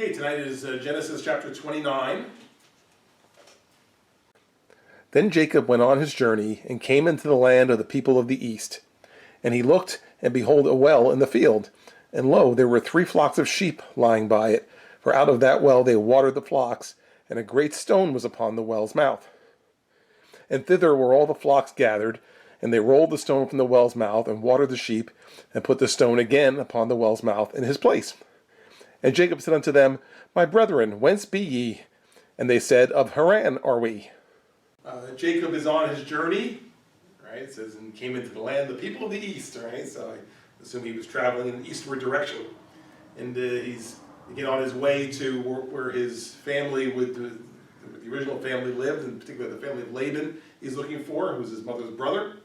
Okay, tonight is Genesis chapter 29. Then Jacob went on his journey, and came into the land of the people of the east. And he looked, and behold a well in the field. And lo, there were 3 flocks of sheep lying by it, for out of that well they watered the flocks, and a great stone was upon the well's mouth. And thither were all the flocks gathered, and they rolled the stone from the well's mouth, and watered the sheep, and put the stone again upon the well's mouth in his place. And Jacob said unto them, My brethren, whence be ye? And they said, Of Haran are we. Jacob is on his journey, right? It says, and came into the land of the people of the east, right? So I assume he was traveling in an eastward direction. And he's again on his way to where his family, the original family lived, in particular the family of Laban he's looking for, who was his mother's brother,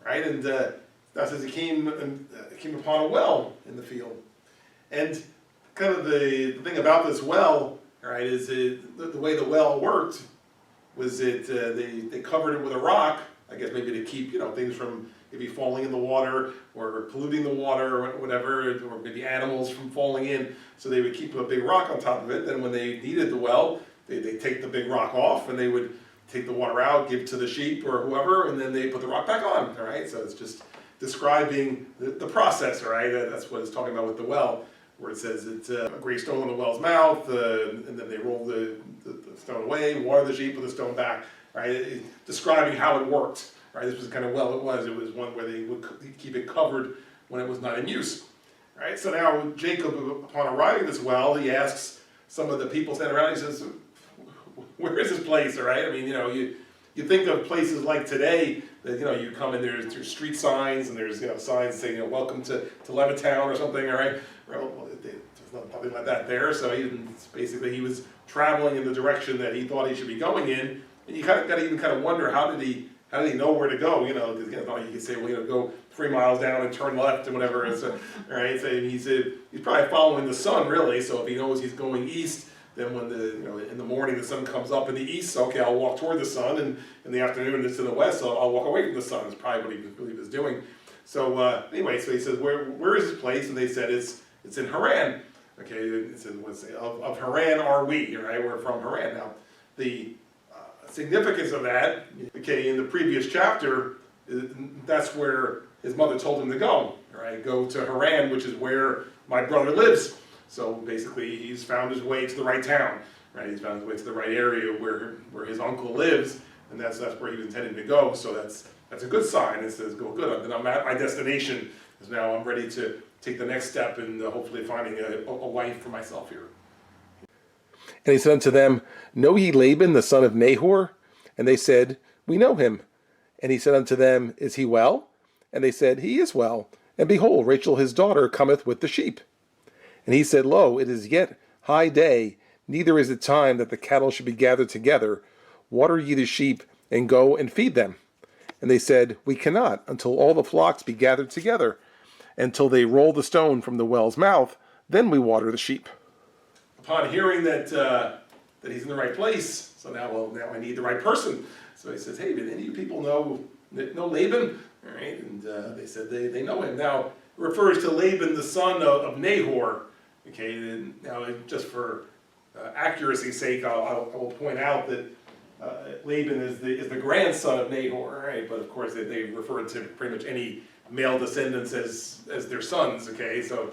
right? And that says he came upon a well in the field. And kind of the thing about this well, right, is the way the well worked was that they covered it with a rock, I guess maybe to keep things from maybe falling in the water or polluting the water or whatever, or maybe animals from falling in. So they would keep a big rock on top of it. Then when they needed the well, they take the big rock off and they would take the water out, give it to the sheep or whoever, and then they put the rock back on. All right, so it's just describing the process. All right, that's what it's talking about with the well, where it says it's a great stone on the well's mouth, and then they roll the stone away, water the sheep, put the stone back, right? Describing how it worked, right? This was the kind of well it was. It was one where they would keep it covered when it was not in use, right? So now Jacob, upon arriving at this well, he asks some of the people standing around, he says, where is this place, all right? I mean, you think of places like today that, you come in, there's street signs, and there's, signs saying, welcome to Levittown or something, all right? Well, there's nothing like that there, so he was traveling in the direction that he thought he should be going in, and you got to even kind of wonder, how did he know where to go, because you could say, well, go 3 miles down and turn left and whatever, and so, all right, so he's probably following the sun, really, so if he knows he's going east, then when in the morning the sun comes up in the east, okay, I'll walk toward the sun, and in the afternoon it's in the west, so I'll walk away from the sun. Is probably what he was doing. So anyway, so he says, where is this place? And they said it's in Haran. Okay, it says of Haran are we, right? We're from Haran. Now, the significance of that, okay, in the previous chapter, that's where his mother told him to go. Right, go to Haran, which is where my brother lives. So basically, he's found his way to the right town, right? He's found his way to the right area where his uncle lives, and that's where he was intending to go. So that's a good sign. It says, go good. Then I'm at my destination, because now I'm ready to take the next step in hopefully finding a wife for myself here. And he said unto them, Know ye Laban the son of Nahor? And they said, We know him. And he said unto them, Is he well? And they said, He is well. And behold, Rachel his daughter cometh with the sheep. And he said, Lo, it is yet high day, neither is it time that the cattle should be gathered together. Water ye the sheep, and go and feed them. And they said, We cannot, until all the flocks be gathered together, until they roll the stone from the well's mouth, then we water the sheep. Upon hearing that he's in the right place, so now I need the right person. So he says, Hey, did any of you people know Laban? All right, and they said they know him. Now, it refers to Laban, the son of Nahor. Okay, and now just for accuracy's sake, I will point out that Laban is the grandson of Nahor, right? But of course, they refer to pretty much any male descendants as their sons. Okay, so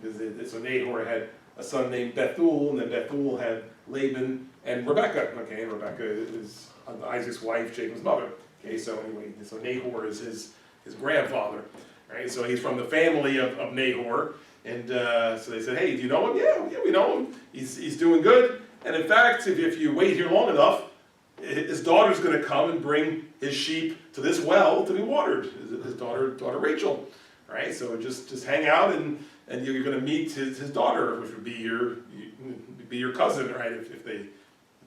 Nahor had a son named Bethuel, and then Bethuel had Laban and Rebekah. Okay, and Rebekah is Isaac's wife, Jacob's mother. Okay, so anyway, so Nahor is his grandfather, right? So he's from the family of Nahor. And so they said, Hey, do you know him? Yeah, we know him. He's doing good. And in fact, if you wait here long enough, his daughter's going to come and bring his sheep to this well to be watered. His daughter Rachel, right? So just hang out, and you're going to meet his daughter, which would be your cousin, right? If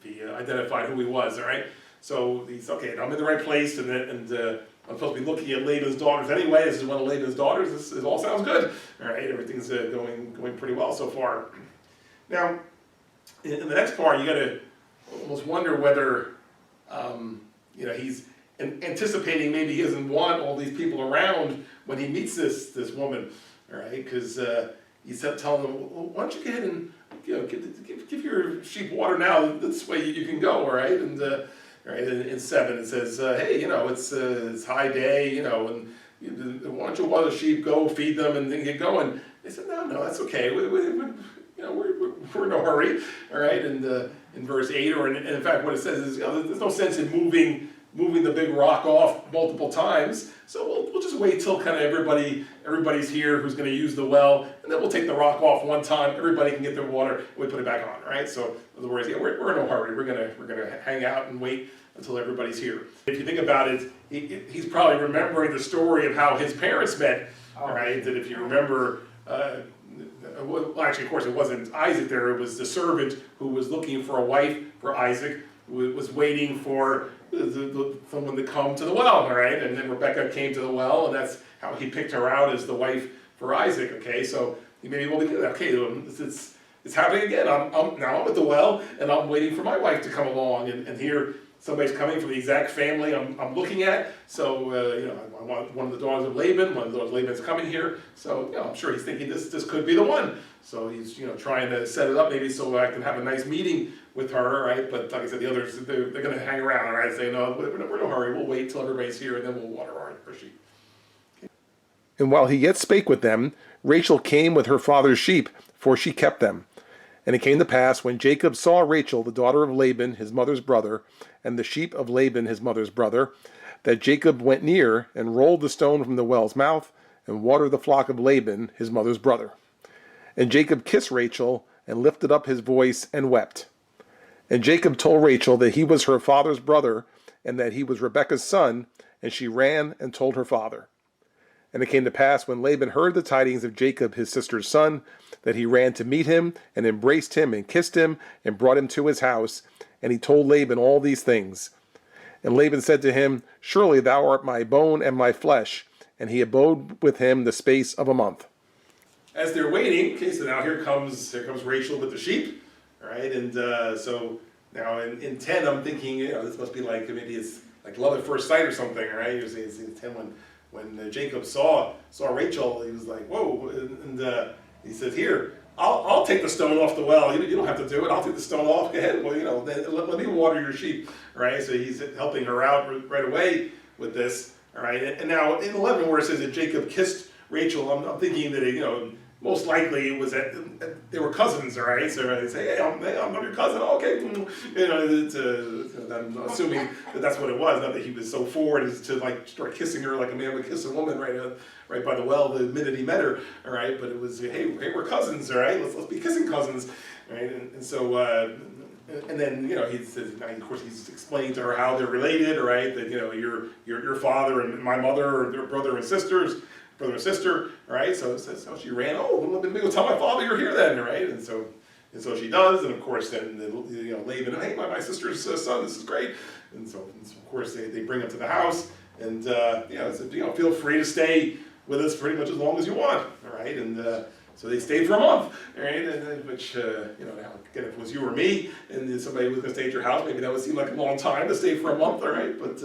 he identified who he was, all right? So he's okay. I'm in the right place, and I'm supposed to be looking at Laban's daughters anyway. This is one of Laban's daughters. This all sounds good. All right, everything's going pretty well so far. Now, in the next part, you got to almost wonder whether he's anticipating maybe he doesn't want all these people around when he meets this woman. All right, because he's telling them, well, why don't you go ahead and sheep water now. This way you can go, all right? And right in 7 it says, hey, it's high day, and why don't you water the sheep, go feed them, and then get going. They said, no, that's okay. We're in no hurry, all right? And in verse 8, and in fact, what it says is, there's no sense in moving the big rock off multiple times. So we'll just wait till kind of everybody's here who's going to use the well, and then we'll take the rock off one time. Everybody can get their water, and we put it back on, right? So in other words, we're in no hurry. We're gonna hang out and wait until everybody's here. If you think about it, he's probably remembering the story of how his parents met, right? That if you remember, well, actually, of course, it wasn't Isaac there. It was the servant who was looking for a wife for Isaac, who was waiting for someone to come to the well, all right? And then Rebecca came to the well, and that's how he picked her out as the wife for Isaac, okay? So you may be able to get that, okay, it's happening again. I'm at the well, and I'm waiting for my wife to come along, and here somebody's coming from the exact family I'm looking at. So, I want one of the daughters of Laban, one of the daughters of Laban's coming here. So, I'm sure he's thinking this could be the one. So he's, trying to set it up maybe so I can have a nice meeting with her, right? But like I said, the others, they're going to hang around, right? Say, no, we're in no hurry. We'll wait till everybody's here, and then we'll water our sheep. Okay. And while he yet spake with them, Rachel came with her father's sheep, for she kept them. And it came to pass, when Jacob saw Rachel, the daughter of Laban, his mother's brother, and the sheep of Laban, his mother's brother, that Jacob went near, and rolled the stone from the well's mouth, and watered the flock of Laban, his mother's brother. And Jacob kissed Rachel, and lifted up his voice, and wept. And Jacob told Rachel that he was her father's brother, and that he was Rebekah's son, and she ran and told her father. And it came to pass, when Laban heard the tidings of Jacob his sister's son, that he ran to meet him, and embraced him, and kissed him, and brought him to his house. And he told Laban all these things. And Laban said to him, Surely thou art my bone and my flesh. And he abode with him the space of a month. As they're waiting, okay, so now here comes Rachel with the sheep, all right? And so now in 10, I'm thinking, this must be like, maybe it's like love at first sight or something, right? You're saying it's 10 when Jacob saw Rachel, he was like, whoa, and he says, here, I'll take the stone off the well. You don't have to do it. I'll take the stone off. Go ahead. Well, then let me water your sheep, right? So he's helping her out right away with this, all right? And now in 11, where it says that Jacob kissed Rachel, I'm thinking that most likely it was that they were cousins, all right? So they say, hey, I'm your cousin. Oh, okay, I'm assuming that's what it was. Not that he was so forward as to like start kissing her like a man would kiss a woman right by the well the minute he met her, all right? But it was, hey, we're cousins, all right? Let's be kissing cousins, right? And so. And then he says, of course, he's explaining to her how they're related, all right? That your father and my mother are their brother and sister, all right? So she ran. Oh, let me go tell my father you're here then, right? And so she does, and of course then Laban, hey, my sister's son, this is great. And so of course they bring him to the house, and said, feel free to stay with us pretty much as long as you want, all right? And so they stayed for a month, right? And which, now, again, if it was you or me, and somebody was going to stay at your house, maybe that would seem like a long time to stay for a month, all right? But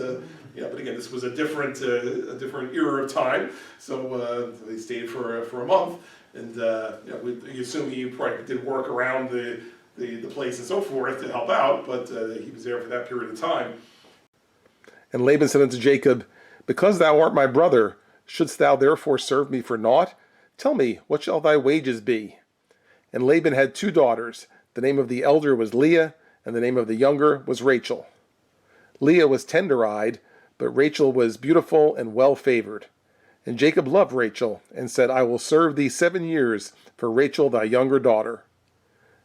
but again, this was a different era of time, so they stayed for a month, and you assume he probably did work around the place and so forth to help out, but he was there for that period of time. And Laban said unto Jacob, Because thou art my brother, shouldst thou therefore serve me for naught? Tell me, what shall thy wages be? And Laban had 2 daughters. The name of the elder was Leah, and the name of the younger was Rachel. Leah was tender-eyed, but Rachel was beautiful and well-favored. And Jacob loved Rachel, and said, I will serve thee 7 years for Rachel thy younger daughter.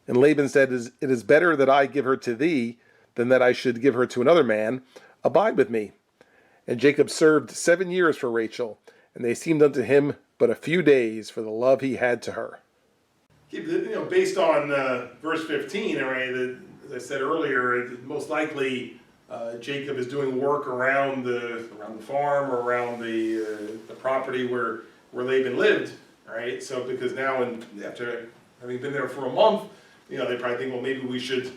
And Laban said, It is better that I give her to thee, than that I should give her to another man. Abide with me. And Jacob served 7 years for Rachel, and they seemed unto him but a few days for the love he had to her. Based on verse 15, all right, as I said earlier, most likely Jacob is doing work around the farm or around the property where Laban lived, all right? So because now, after having been there for a month, they probably think, well, maybe we should,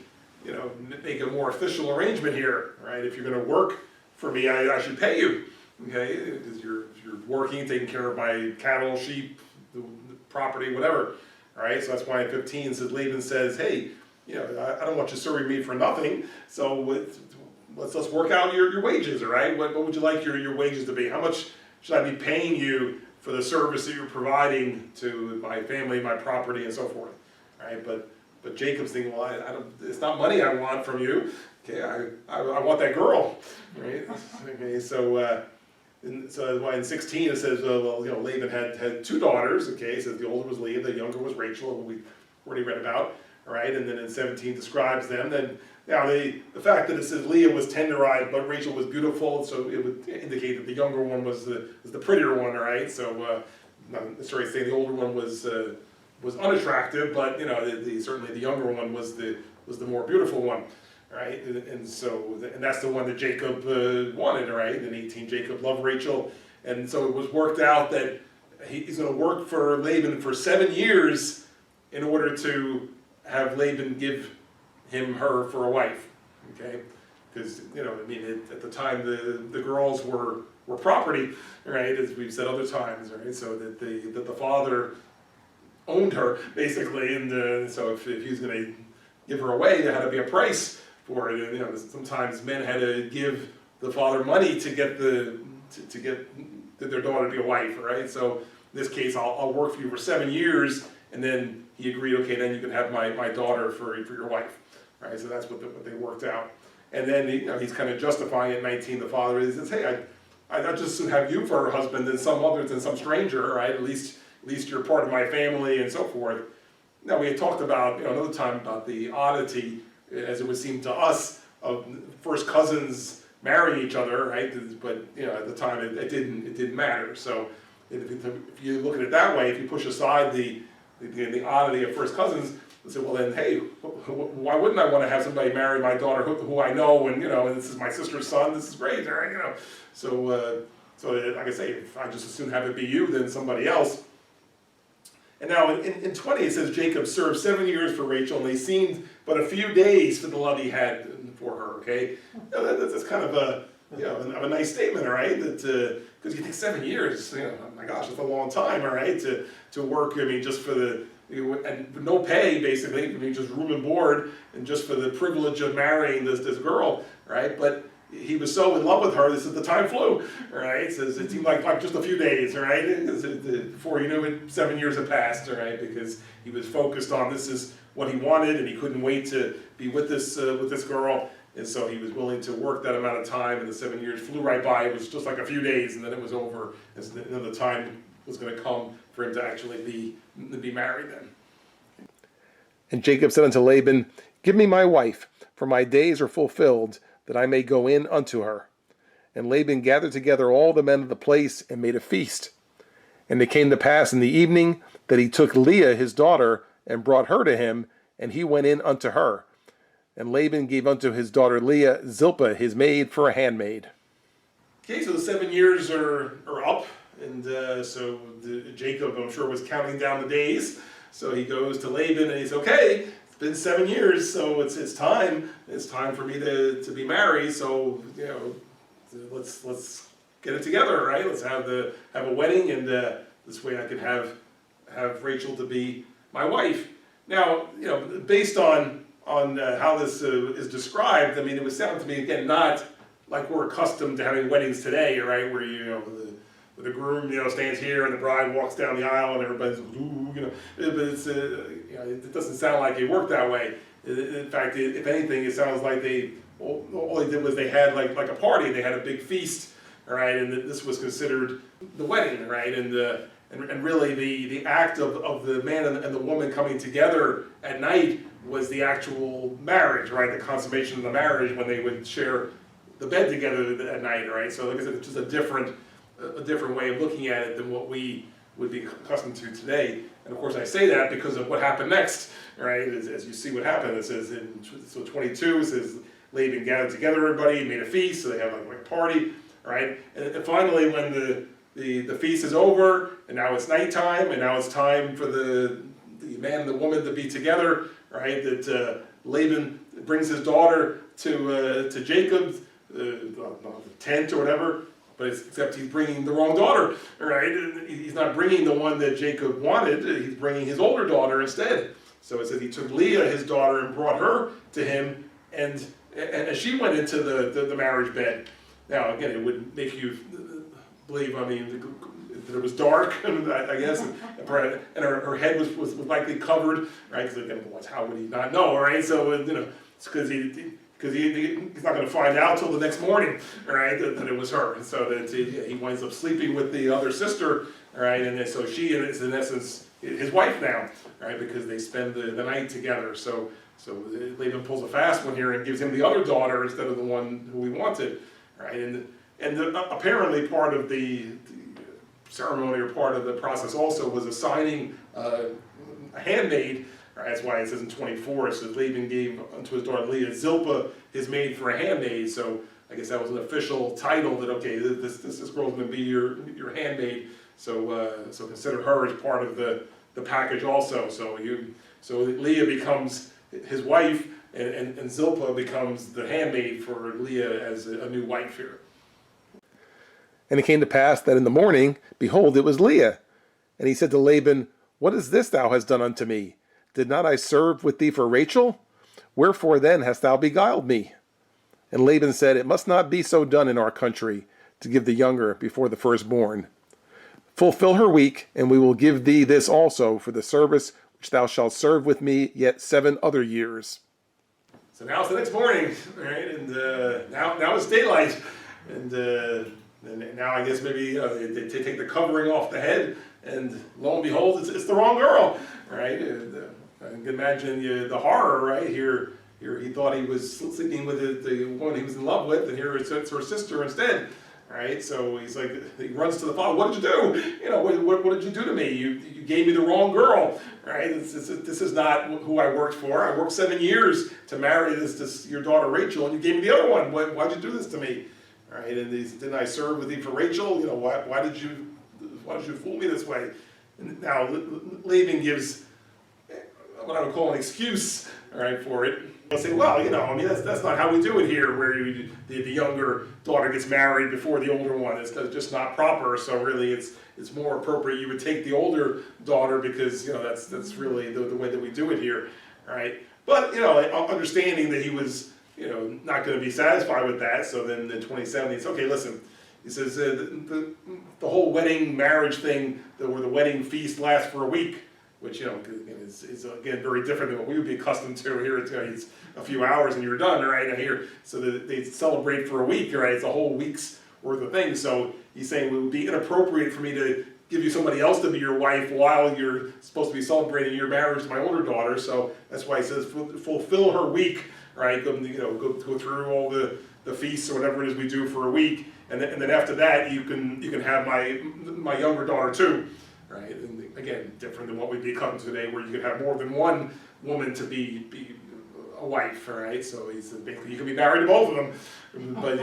make a more official arrangement here, right? If you're going to work for me, I should pay you, okay? Because you're working, taking care of my cattle, sheep, the property, whatever. All right, so that's why in 15 says Laban says, hey, I don't want you serving me for nothing. So let's work out your wages, all right? What would you like your wages to be? How much should I be paying you for the service that you're providing to my family, my property, and so forth, all right? But Jacob's thinking, well, I don't. It's not money I want from you. Okay, I want that girl, right? Okay, so that's why in 16 it says, Laban had two daughters. Okay, it says the older was Leah, the younger was Rachel, who we already read about. All right, and then in 17 describes them. Then now the fact that it says Leah was tender-eyed, but Rachel was beautiful, so it would indicate that the younger one was the prettier one. All right, so not necessarily saying the older one was unattractive, but certainly the younger one was the more beautiful one. Right, and that's the one that Jacob wanted, right? In 18, Jacob loved Rachel, and so it was worked out that he's going to work for Laban for 7 years in order to have Laban give her for a wife, okay? Because at the time the girls were property, right? As we've said other times, right? So that the father owned her basically, and so if he was going to give her away, there had to be a price for it. And, sometimes men had to give the father money to get to get their daughter to be a wife, right? So in this case, I'll work for you for 7 years, and then he agreed. Okay, then you can have my daughter for your wife, right? So that's what they worked out. And then he's kind of justifying it. 19, the father says, hey, I'd just have you for her husband than some stranger, right? At least you're part of my family and so forth. Now we had talked about another time about the oddity, as it would seem to us, of first cousins marrying each other, right? But at the time it didn't matter. So if you look at it that way, if you push aside the oddity of first cousins, and say, well then, hey, why wouldn't I want to have somebody marry my daughter who I know, and and this is my sister's son, this is great, right? So like I say, if I just as soon have it be you than somebody else. And now in 20 it says Jacob served 7 years for Rachel, and they seemed but a few days for the love he had for her. Okay, that's kind of a nice statement, all right? That because you think 7 years, oh my gosh, that's a long time, all right? To work, just for and no pay basically, just room and board, and just for the privilege of marrying this girl, right? But he was so in love with her, this is the time flew, right? It says it seemed like just a few days, right? Before you knew it, 7 years had passed, right? Because he was focused on this is what he wanted, and he couldn't wait to be with this girl, and so he was willing to work that amount of time, and the 7 years flew right by. It was just like a few days, and then it was over, and then the time was going to come for him to actually be married then. And Jacob said unto Laban, give me my wife, for my days are fulfilled, that I may go in unto her. And Laban gathered together all the men of the place, and made a feast. And it came to pass in the evening that he took Leah his daughter, and brought her to him, and he went in unto her. And Laban gave unto his daughter Leah Zilpah his maid for a handmaid. Okay, so the 7 years are up, and so Jacob, I'm sure, was counting down the days. So he goes to Laban, and he's okay. It's been 7 years, so it's time. It's time for me to be married. So let's get it together, right? Let's have a wedding, and this way I can have Rachel to be my wife. Now, based on how this is described, I mean, it would sound to me again not like we're accustomed to having weddings today, right? Where the groom stands here and the bride walks down the aisle and everybody's but it's it doesn't sound like it worked that way. In fact, if anything, it sounds like all they did was they had like a party. They had a big feast, right? And this was considered the wedding, right? And really the act of the man and the woman coming together at night was the actual marriage, right? The consummation of the marriage, when they would share the bed together at night, right? So like I said, it's just a different way of looking at it than what we would be accustomed to today. And of course I say that because of what happened next, right? As you see what happened, it says in 22, it says Laban gathered together everybody, made a feast, so they have like a party, right? And finally when the feast is over, and now it's nighttime, and now it's time for the man and the woman to be together, right? That Laban brings his daughter to Jacob's tent or whatever, but except he's bringing the wrong daughter, right? He's not bringing the one that Jacob wanted, he's bringing his older daughter instead. So it says he took Leah, his daughter, and brought her to him, and she went into the marriage bed. Now, again, it would make you believe, I mean, that it was dark, I guess, and her head was likely covered, right? Because again, how would he not know, right? So, it's because he's not going to find out till the next morning, right, that it was her. And so that he winds up sleeping with the other sister, right? And then, so she is in essence his wife now, right? Because they spend the night together. So Laban pulls a fast one here and gives him the other daughter instead of the one who he wanted, right? And apparently part of the ceremony or part of the process also was assigning a handmaid. Right, that's why it says in 24, it says Laban gave unto his daughter Leah Zilpah, his maid, for a handmaid. So I guess that was an official title that, okay, this girl's going to be your handmaid. So consider her as part of the package also. So Leah becomes his wife, and Zilpah becomes the handmaid for Leah as a new wife here. And it came to pass that in the morning, behold, it was Leah. And he said to Laban, What is this thou hast done unto me? Did not I serve with thee for Rachel? Wherefore then hast thou beguiled me? And Laban said, It must not be so done in our country, to give the younger before the firstborn. Fulfill her week, and we will give thee this also for the service which thou shalt serve with me yet 7 other years. So now it's the next morning, right? And now it's daylight, and now I guess maybe they take the covering off the head, and lo and behold, it's the wrong girl, right? I can imagine the horror, right? Here he thought he was sleeping with the woman he was in love with, and here it's her sister instead, right? So he's like, he runs to the father. What did you do? What did you do to me? You gave me the wrong girl, right? This is not who I worked for. I worked 7 years to marry this your daughter Rachel, and you gave me the other one. Why'd you do this to me? Right? And he said, didn't I serve with thee for Rachel? Why did you fool me this way? And now Laban gives what I would call an excuse, all right, for it. I'll say, well, I mean, that's not how we do it here, where the younger daughter gets married before the older one. It's just not proper. So really, it's more appropriate you would take the older daughter because that's really the way that we do it here, all right? But understanding that he was not going to be satisfied with that. So then in 27, he's okay. Listen, he says the whole wedding marriage thing, where the wedding feast lasts for a week. Which is again very different than what we would be accustomed to here. It's a few hours and you're done, right? And here, so they celebrate for a week, right? It's a whole week's worth of things. So he's saying it would be inappropriate for me to give you somebody else to be your wife while you're supposed to be celebrating your marriage to my older daughter. So that's why he says fulfill her week, right? Go through all the feasts or whatever it is we do for a week, and then after that you can have my younger daughter too. Right, and again, different than what we'd be accustomed to today, where you could have more than one woman to be a wife. All right, so he said basically you can be married to both of them, but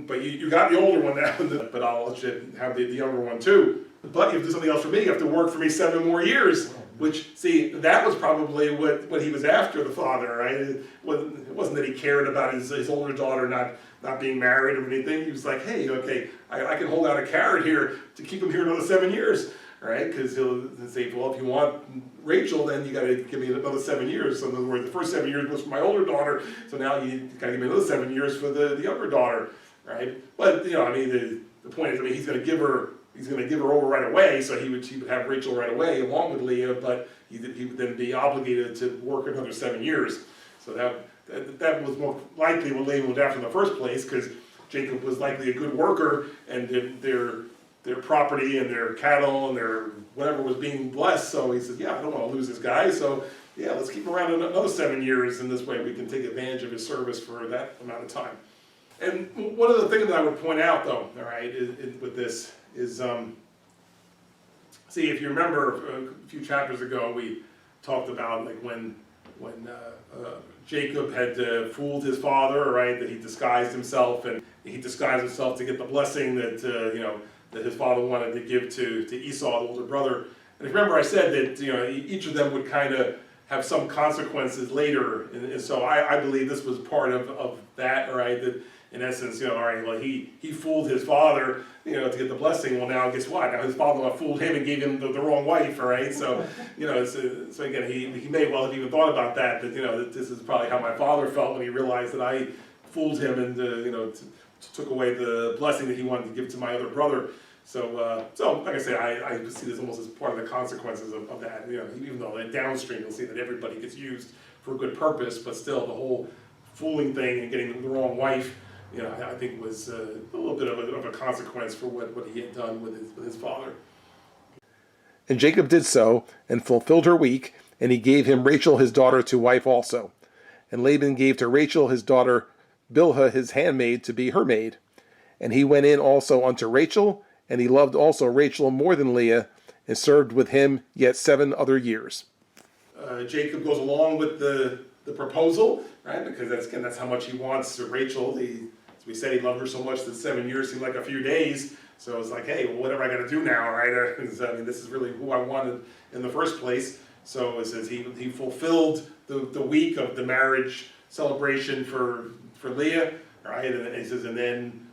but you got the older one now, but I'll let you have the younger one too. But you have to do something else for me. You have to work for me 7 more years. Which, see, that was probably what he was after, the father, right? It wasn't that he cared about his older daughter not being married or anything. He was like, hey, okay, I can hold out a carrot here to keep him here another 7 years, right? Because he'll say, well, if you want Rachel, then you got to give me another 7 years. So in other words, the first 7 years was for my older daughter, so now you got to give me another 7 years for the younger daughter, right? But I mean, the point is, he's going to give her over right away, so he would have Rachel right away along with Leah, but he would then be obligated to work another 7 years. So that was more likely what Laban was after in the first place, because Jacob was likely a good worker, and their property and their cattle and their whatever was being blessed. So he said, yeah, I don't want to lose this guy, so yeah, let's keep him around another 7 years, and this way we can take advantage of his service for that amount of time. And one of the things that I would point out, though, all right, with this is, see, if you remember a few chapters ago, we talked about like when Jacob had fooled his father, right? That he disguised himself, and he disguised himself to get the blessing that that his father wanted to give to Esau, the older brother. And if you remember, I said that each of them would kind of have some consequences later. And so I believe this was part of that, right? That in essence, all right, well, he fooled his father, to get the blessing. Well, now guess what? Now his father fooled him and gave him the wrong wife, all right? So, so again, he may well have even thought about that that this is probably how my father felt when he realized that I fooled him and, took away the blessing that he wanted to give to my other brother. So, like I say, I see this almost as part of the consequences of that. Even though downstream you'll see that everybody gets used for a good purpose, but still the whole fooling thing and getting the wrong wife, I think was a little bit of a consequence for what he had done with his father. And Jacob did so, and fulfilled her week, and he gave him Rachel his daughter to wife also. And Laban gave to Rachel his daughter Bilhah his handmaid to be her maid. And he went in also unto Rachel, and he loved also Rachel more than Leah, and served with him yet 7 other years. Jacob goes along with the proposal, right? Because that's how much he wants Rachel. As we said, he loved her so much that 7 years seemed like a few days. So it's like, hey, well, whatever I got to do now, right? This is really who I wanted in the first place. So it says he fulfilled the week of the marriage celebration for Leah, right? And he says, and then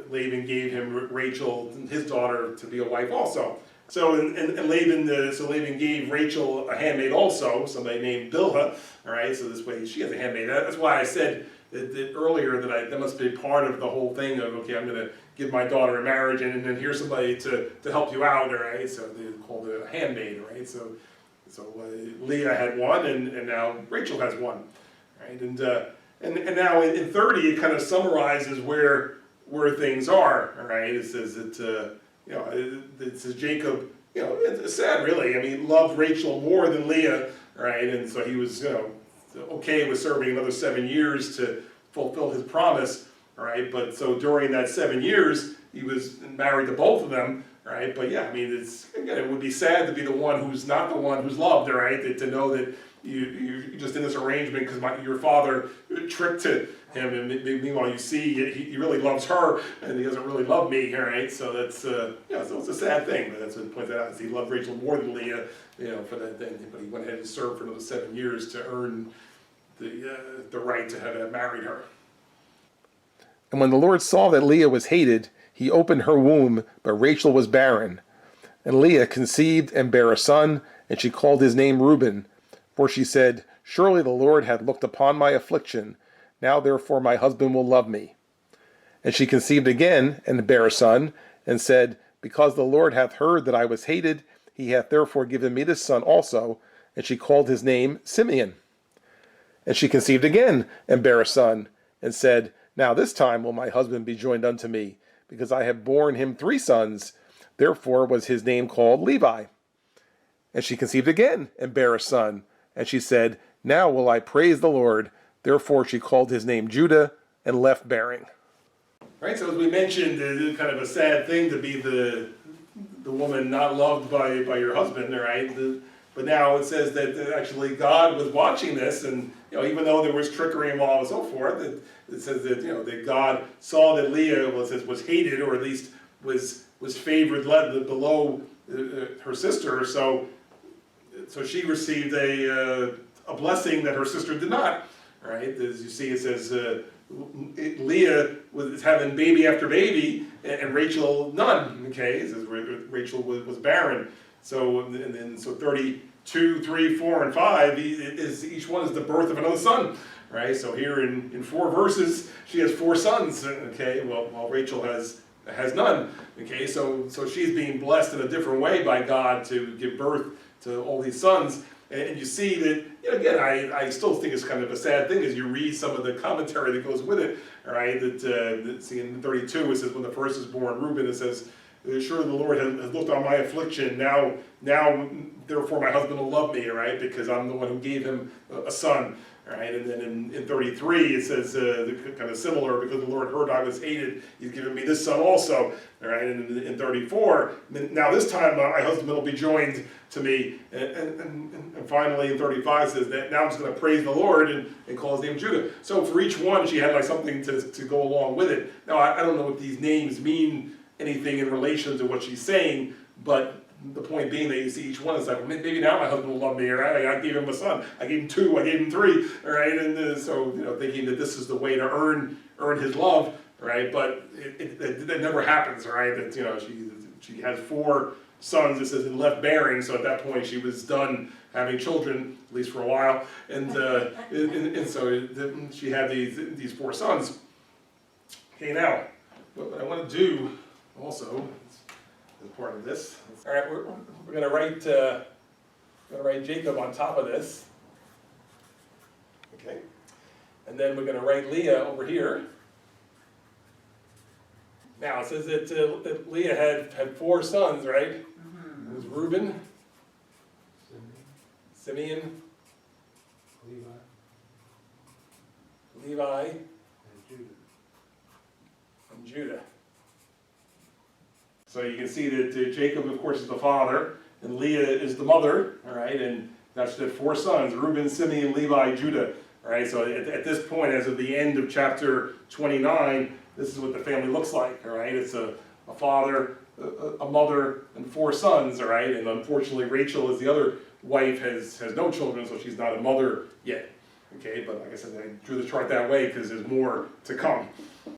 Laban gave him Rachel, his daughter, to be a wife also. So Laban gave Rachel a handmaid also, somebody named Bilhah. All right, so this way she has a handmaid. That's why I said that earlier that must be part of the whole thing of, okay, I'm going to give my daughter in marriage, and then here's somebody to help you out. All right, so they called it a handmaid. Right, so Leah had one, and now Rachel has one. Right, and now in 30 it kind of summarizes where things are. All right, it says that. It says Jacob, it's sad really. I mean, he loved Rachel more than Leah, right? And so he was, okay with serving another 7 years to fulfill his promise, right? But so during that 7 years, he was married to both of them, right? But yeah, I mean, it would be sad to be the one who's not the one who's loved, right? To know that you're just in this arrangement because your father tricked him, and meanwhile you see he really loves her and he doesn't really love me, right? So that's so it's a sad thing, but that's what it points out. Is he loved Rachel more than Leah, for that thing, but he went ahead and served for another 7 years to earn the right to have married her. And when the Lord saw that Leah was hated, he opened her womb, but Rachel was barren. And Leah conceived and bare a son, and she called his name Reuben. For she said, Surely the Lord hath looked upon my affliction. Now therefore my husband will love me. And she conceived again, and bare a son, and said, Because the Lord hath heard that I was hated, he hath therefore given me this son also. And she called his name Simeon. And she conceived again, and bare a son, and said, Now this time will my husband be joined unto me, because I have borne him 3 sons. Therefore was his name called Levi. And she conceived again, and bare a son. And she said, Now will I praise the Lord. Therefore she called his name Judah, and left bearing. Right, so as we mentioned, it's kind of a sad thing to be the woman not loved by your husband, right? But now it says that actually God was watching this, and even though there was trickery involved and so forth, it says that that God saw that Leah was hated, or at least was favored, below her sister. So she received a blessing that her sister did not. Right, as you see, it says Leah was having baby after baby, and Rachel none. Okay, it says Rachel was barren. So and then 32, 3, 4, and 5 each one is the birth of another son. Right, so here in 4 verses she has 4 sons. Okay, while Rachel has none. Okay, so she's being blessed in a different way by God to give birth to all these sons. And you see that, again, I still think it's kind of a sad thing as you read some of the commentary that goes with it, all right? See in 32, it says, when the first is born, Reuben, it says, Surely the Lord has looked on my affliction. Now, therefore my husband will love me, all right? Because I'm the one who gave him a son, all right? And then in 33, it says kind of similar, because the Lord heard I was hated, he's given me this son also, all right? And in 34, now this time my husband will be joined to me. And finally in 35 says that now I'm just going to praise the Lord and call his name Judah. So for each one, she had like something to go along with it. Now I don't know if these names mean anything in relation to what she's saying, but the point being that you see each one is like, well, maybe now my husband will love me, right? I gave him a son, I gave him two, I gave him three, right? And so, thinking that this is the way to earn his love, right? But that never happens, right? That, she has 4 sons, it says, and left bearing, so at that point she was done having children, at least for a while, and so she had these 4 sons. Okay, now, what I want to do also, as part of this, all right, we're going to write Jacob on top of this, okay, and then we're going to write Leah over here. Now, it says that Leah had 4 sons, right? It was Reuben, Simeon, Levi, and Judah. So you can see that Jacob, of course, is the father, and Leah is the mother, all right? And that's the 4 sons, Reuben, Simeon, Levi, Judah, all right? So at this point, as of the end of chapter 29, this is what the family looks like, all right? It's a father, a mother, and 4 sons, all right? And unfortunately, Rachel, as the other wife, has no children, so she's not a mother yet, okay? But like I said, I drew the chart that way because there's more to come.